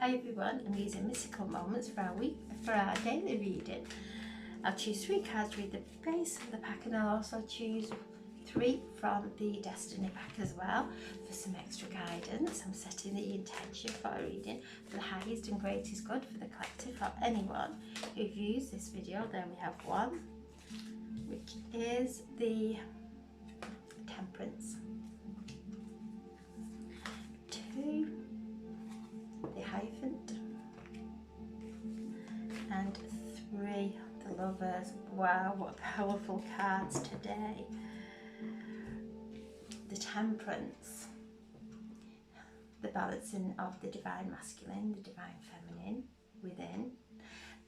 Hi everyone, I'm using Mystical Moments for our daily reading. I'll choose 3 cards to read the base of the pack, and I'll also choose 3 from the Destiny pack as well for some extra guidance. I'm setting the intention for a reading for the highest and greatest good for the collective or anyone who views this video. There we have 1, which is the Temperance, 2, the Hierophant, and 3, the Lovers. Wow, what powerful cards today. The Temperance, the balancing of the divine masculine, the divine feminine within.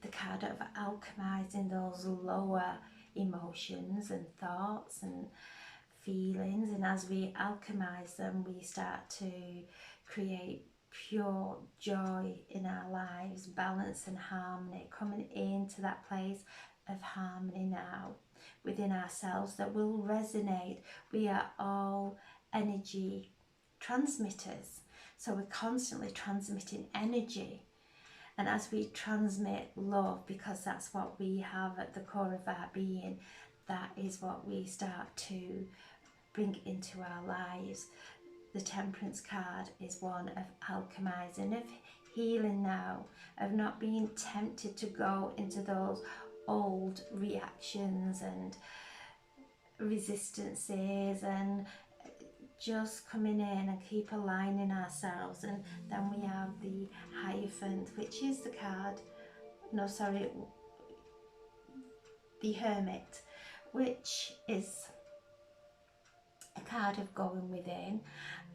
The card of alchemizing those lower emotions and thoughts and feelings, and as we alchemize them, we start to create pure joy in our lives, balance and harmony, coming into that place of harmony now within ourselves that will resonate. We are all energy transmitters, so we're constantly transmitting energy, and as we transmit love, because that's what we have at the core of our being, that is what we start to bring into our lives. The Temperance card is one of alchemizing, of healing now, of not being tempted to go into those old reactions and resistances, and just coming in and keep aligning ourselves. And then we have the Hierophant, which is the card, the Hermit, which is a card of going within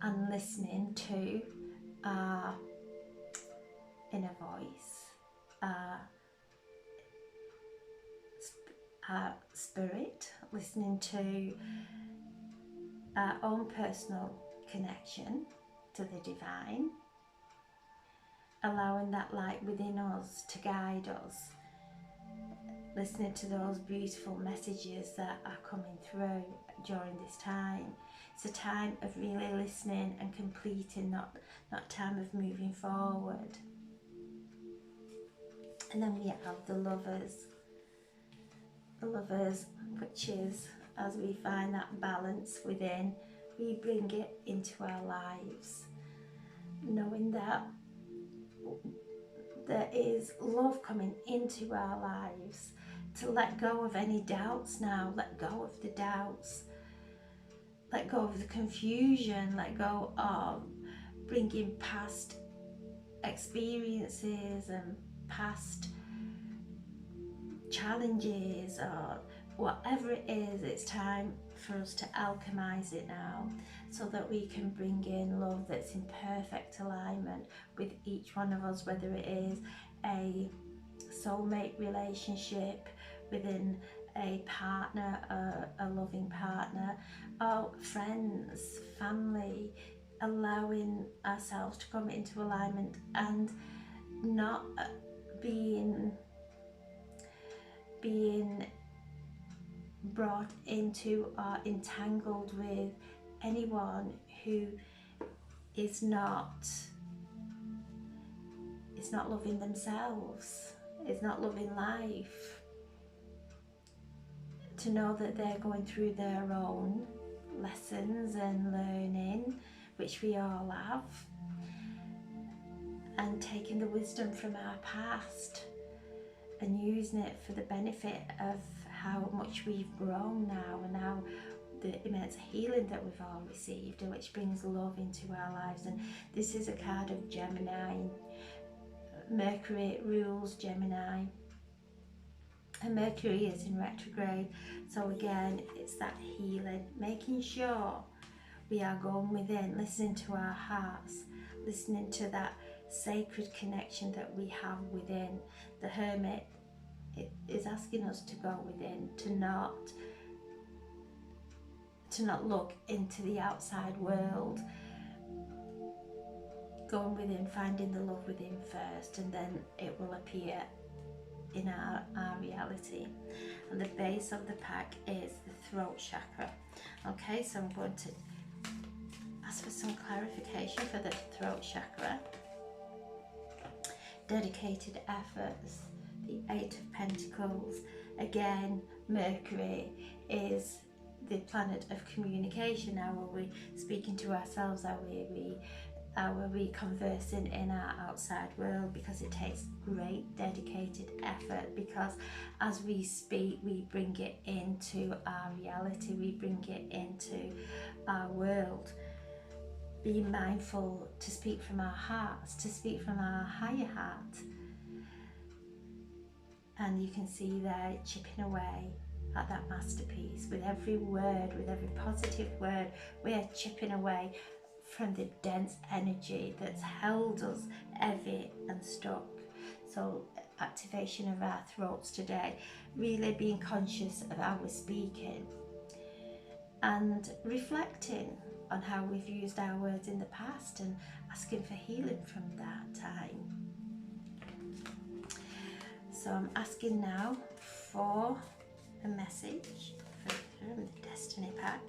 and listening to our inner voice, our spirit, listening to our own personal connection to the divine, allowing that light within us to guide us, listening to those beautiful messages that are coming through during this time. It's a time of really listening and completing, not time of moving forward. And then we have the Lovers. The Lovers, which is, as we find that balance within, we bring it into our lives, knowing that there is love coming into our lives, to let go of any doubts now, let go of the doubts, let go of the confusion, let go of bringing past experiences and past challenges or whatever it is. It's time for us to alchemize it now, so that we can bring in love that's in perfect alignment with each one of us, whether it is a soulmate relationship within a partner, a loving partner, or friends, family, allowing ourselves to come into alignment and not being brought into or entangled with anyone who is not loving themselves, is not loving life. To know that they're going through their own lessons and learning, which we all have, and taking the wisdom from our past and using it for the benefit of how much we've grown now, and now the immense healing that we've all received, and which brings love into our lives. And this is a card of Gemini. Mercury rules Gemini, and Mercury is in retrograde, so again it's that healing, making sure we are going within, listening to our hearts, listening to that sacred connection that we have within. The Hermit, it is asking us to go within, to not look into the outside world, going within, finding the love within first, and then it will appear in our reality. And the base of the pack is the throat chakra. Okay, so I'm going to ask for some clarification for the throat chakra. dedicated efforts. The Eight of Pentacles, again, Mercury is the planet of communication. How are we speaking to ourselves? How are we conversing in our outside world? Because it takes great dedicated effort, because as we speak we bring it into our reality, we bring it into our world. Be mindful to speak from our hearts, to speak from our higher heart. And you can see there, chipping away at that masterpiece. With every word, with every positive word, we are chipping away from the dense energy that's held us heavy and stuck. So activation of our throats today, really being conscious of how we're speaking and reflecting on how we've used our words in the past and asking for healing from that time. So I'm asking now for a message from the Destiny pack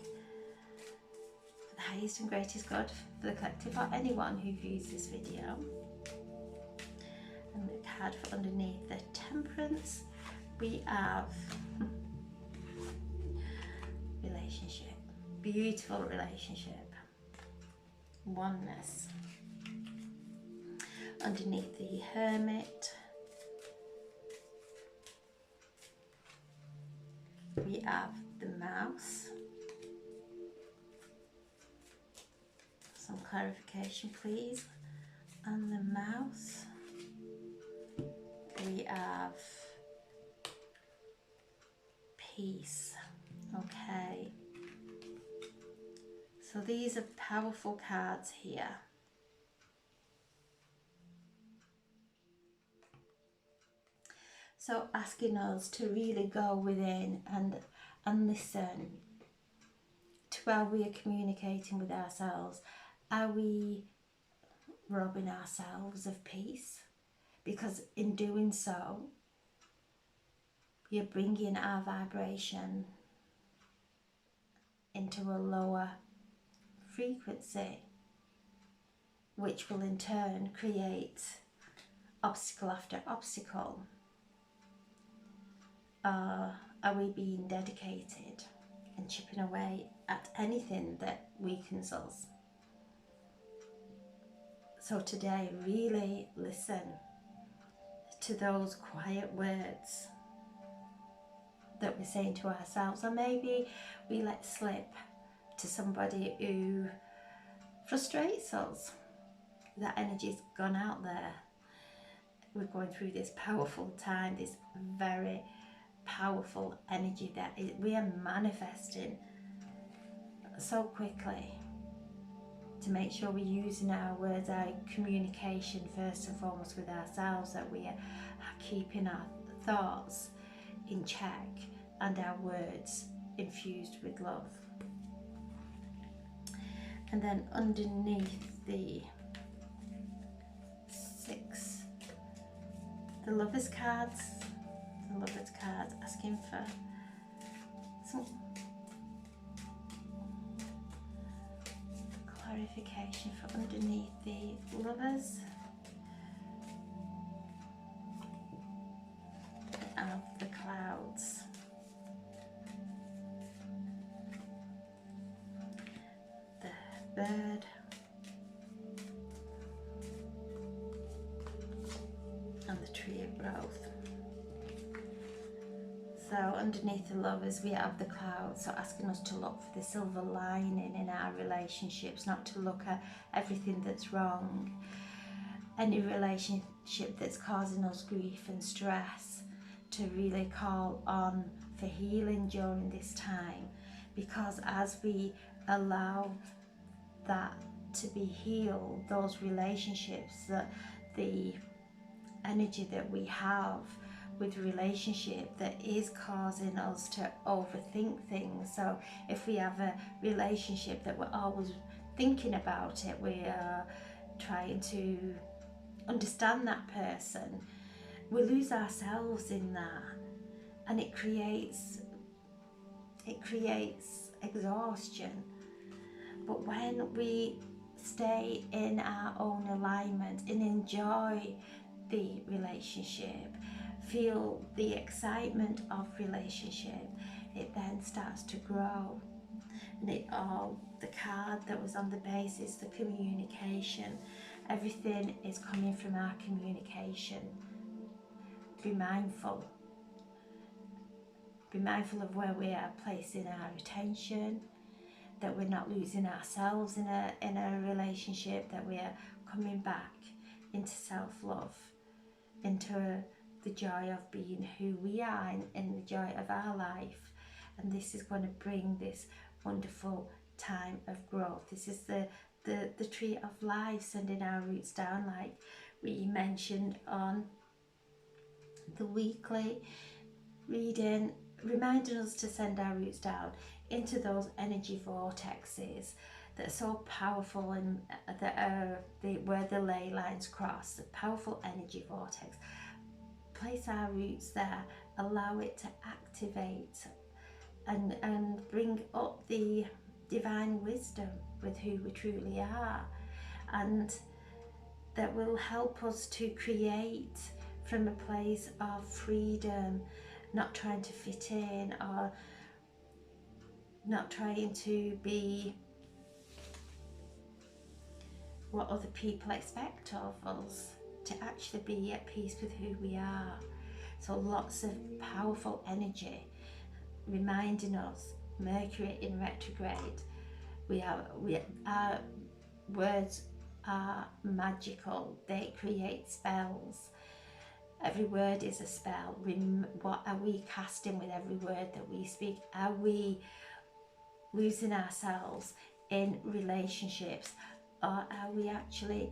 for the highest and greatest good for the collective or anyone who views this video. And the card for underneath the Temperance, we have relationship, beautiful relationship, oneness. Underneath the Hermit, we have the Mouse. Some clarification please. And the Mouse, we have Peace. Okay, so these are powerful cards here. So asking us to really go within and listen to how we are communicating with ourselves. Are we robbing ourselves of peace? Because in doing so, you're bringing our vibration into a lower frequency, which will in turn create obstacle after obstacle. Are we being dedicated and chipping away at anything that weakens us? So today, really listen to those quiet words that we're saying to ourselves, or maybe we let slip to somebody who frustrates us. That energy's gone out there. We're going through this powerful time, this very powerful energy that we are manifesting so quickly, to make sure we're using our words, our communication first and foremost with ourselves, that we are keeping our thoughts in check and our words infused with love. And then underneath the 6, the Lovers cards. The Lovers cards asking for some clarification for underneath the Lovers. Of the Clouds. The Bird. And the Tree of Growth. So underneath the Lovers we have the Clouds, so asking us to look for the silver lining in our relationships, not to look at everything that's wrong, any relationship that's causing us grief and stress, to really call on for healing during this time, because as we allow that to be healed, those relationships, that the energy that we have with relationship that is causing us to overthink things. So if we have a relationship that we're always thinking about it, we are trying to understand that person, we lose ourselves in that, and it creates exhaustion. But when we stay in our own alignment and enjoy the relationship, feel the excitement of relationship. It then starts to grow, and the card that was on the base is the communication. Everything is coming from our communication. Be mindful of where we are placing our attention, that we're not losing ourselves in a relationship, that we are coming back into self-love, into the joy of being who we are in the joy of our life. And this is going to bring this wonderful time of growth. This is the tree of life, sending our roots down, like we mentioned on the weekly reading, reminding us to send our roots down into those energy vortexes that are so powerful, and that are where the ley lines cross, the powerful energy vortex. Place our roots there, allow it to activate and bring up the divine wisdom with who we truly are, and that will help us to create from a place of freedom, not trying to fit in, or not trying to be what other people expect of us, to actually be at peace with who we are. So lots of powerful energy reminding us, Mercury in retrograde, our words are magical, they create spells. Every word is a spell. What are we casting with every word that we speak? Are we losing ourselves in relationships, or are we actually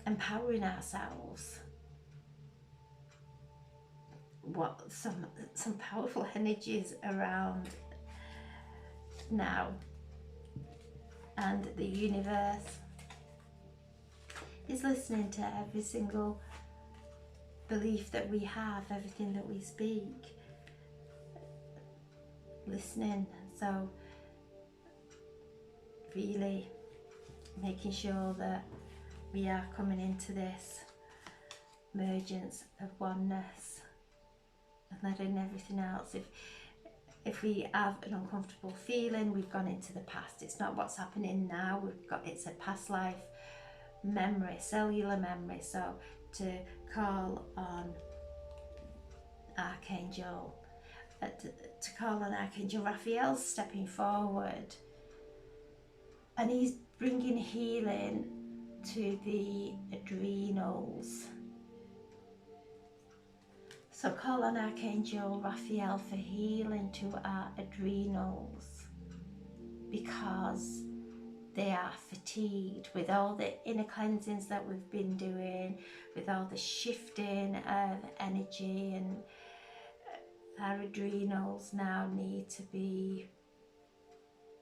empowering ourselves? What some powerful energies around now, and the universe is listening to every single belief that we have, everything that we speak, listening. So really making sure that we are coming into this emergence of oneness, and letting everything else, if we have an uncomfortable feeling, we've gone into the past. It's not what's happening now. It's a past life memory, cellular memory. So to call on Archangel Raphael stepping forward, and he's bringing healing to the adrenals. So call on Archangel Raphael for healing to our adrenals, because they are fatigued with all the inner cleansings that we've been doing, with all the shifting of energy, and our adrenals now need to be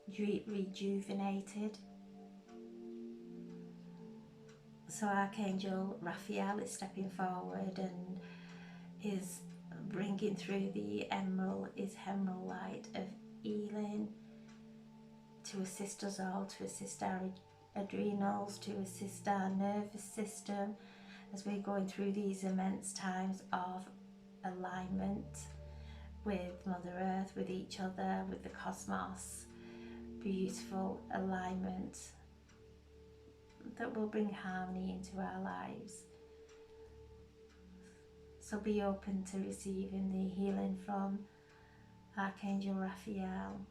rejuvenated. So Archangel Raphael is stepping forward and is bringing through his emerald light of healing to assist us all, to assist our adrenals, to assist our nervous system as we're going through these immense times of alignment with Mother Earth, with each other, with the cosmos. Beautiful alignment that will bring harmony into our lives. So be open to receiving the healing from Archangel Raphael.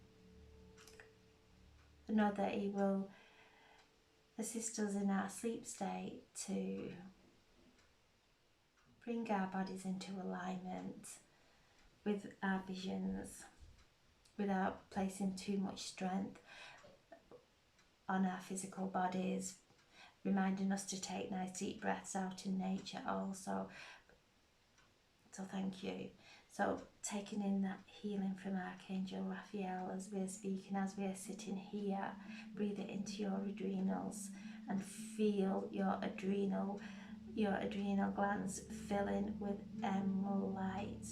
Know that he will assist us in our sleep state to bring our bodies into alignment with our visions, without placing too much strength on our physical bodies, reminding us to take nice deep breaths out in nature also. So thank you. So taking in that healing from Archangel Raphael as we're speaking, as we're sitting here, breathe it into your adrenals and feel your adrenal glands filling with emerald light.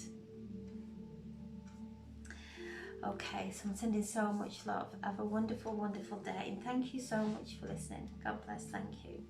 Okay, so I'm sending so much love. Have a wonderful, wonderful day, and thank you so much for listening. God bless. Thank you.